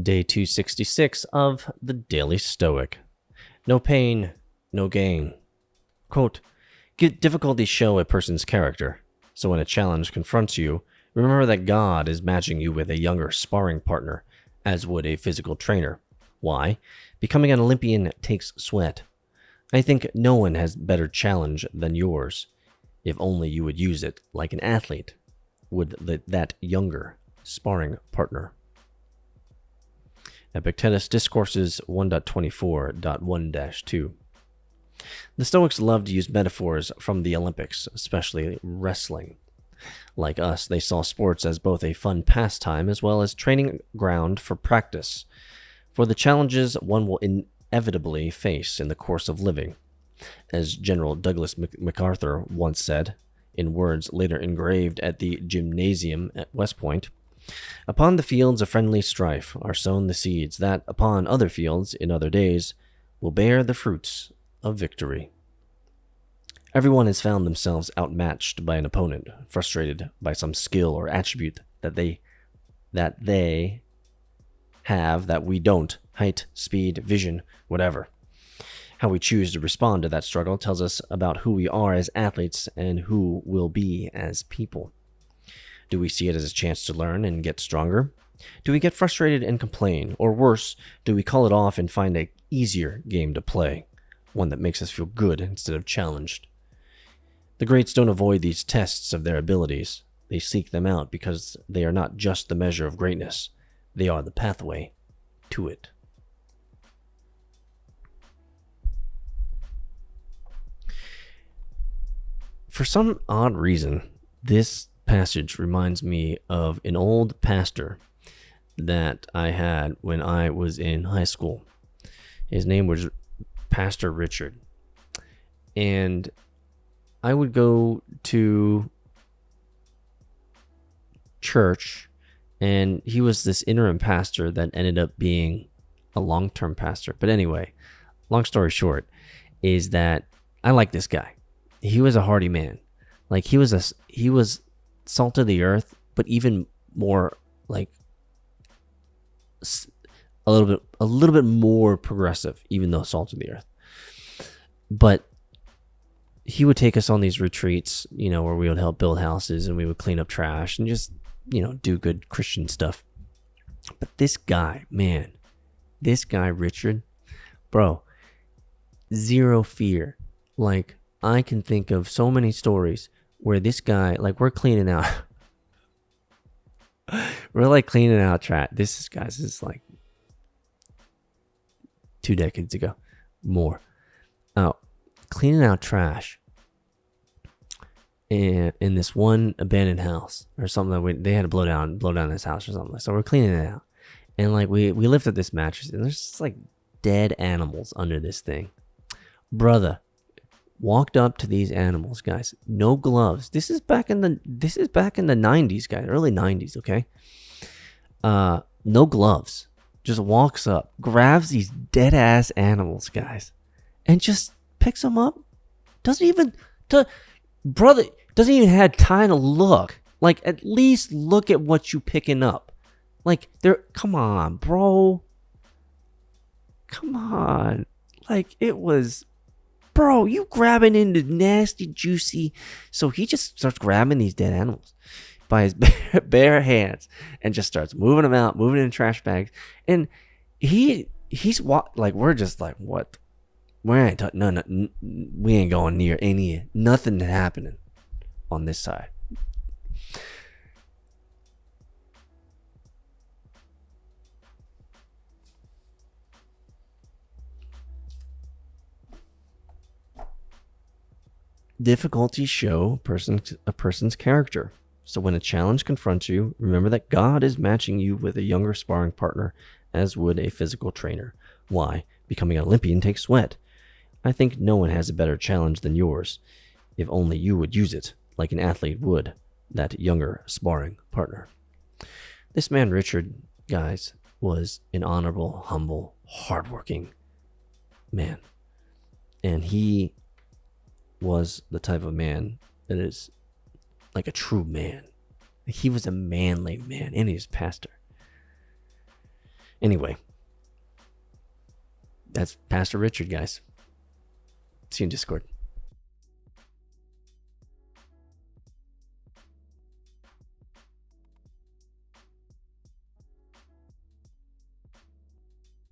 Day 266 of the Daily Stoic. No pain, no gain. Quote, difficulties show a person's character. So when a challenge confronts you, remember that God is matching you with a younger sparring partner, as would a physical trainer. Why? Becoming an Olympian takes sweat. I think no one has better challenge than yours, if only you would use it like an athlete would that younger sparring partner. Epictetus Discourses 1.24.1-2. The Stoics loved to use metaphors from the Olympics, especially wrestling. Like us, they saw sports as both a fun pastime as well as training ground for practice, for the challenges one will inevitably face in the course of living. As General Douglas MacArthur once said, in words later engraved at the gymnasium at West Point, "Upon the fields of friendly strife are sown the seeds that, upon other fields, in other days, will bear the fruits of victory." Everyone has found themselves outmatched by an opponent, frustrated by some skill or attribute that they have that we don't, height, speed, vision, whatever. How we choose to respond to that struggle tells us about who we are as athletes and who we'll be as people. Do we see it as a chance to learn and get stronger? Do we get frustrated and complain? Or worse, do we call it off and find an easier game to play, one that makes us feel good instead of challenged? The greats don't avoid these tests of their abilities. They seek them out because they are not just the measure of greatness. They are the pathway to it. For some odd reason, this passage reminds me of an old pastor that I had when I was in high school. His name was Pastor Richard. And I would go to church, and he was this interim pastor that ended up being a long-term pastor. But anyway, long story short is that I like this guy. He was a hardy man. Like he was salt of the earth, but even more like a little bit more progressive, even though salt of the earth. But he would take us on these retreats, where we would help build houses and we would clean up trash and just, do good Christian stuff. But this guy, Richard, bro, zero fear. Like, I can think of so many stories where this guy, like, we're cleaning out. We're like cleaning out trash. This is like 2 decades ago, more. Cleaning out trash in this one abandoned house or something that they had to blow down this house or something. So we're cleaning it out, and like we lifted this mattress, and there's just like dead animals under this thing. Brother walked up to these animals, guys. No gloves. This is back in the 90s, guys, early 90s. Okay. No gloves. Just walks up, grabs these dead ass animals, guys, and just picks them up. Doesn't even have time to look. Like, at least look at what you picking up. Like, come on, bro. Come on. Like, it was, bro, you grabbing into nasty, juicy. So he just starts grabbing these dead animals by his bare hands and just starts moving them out, moving in trash bags. And we're just like, what? We ain't going near nothing happening on this side. Difficulties show a person's character. So when a challenge confronts you, remember that God is matching you with a younger sparring partner, as would a physical trainer. Why? Becoming an Olympian takes sweat. I think no one has a better challenge than yours, if only you would use it like an athlete would that younger sparring partner. This man, Richard, guys, was an honorable, humble, hardworking man. And he was the type of man that is like a true man. He was a manly man, and he was pastor. Anyway, that's Pastor Richard, guys. See you in Discord.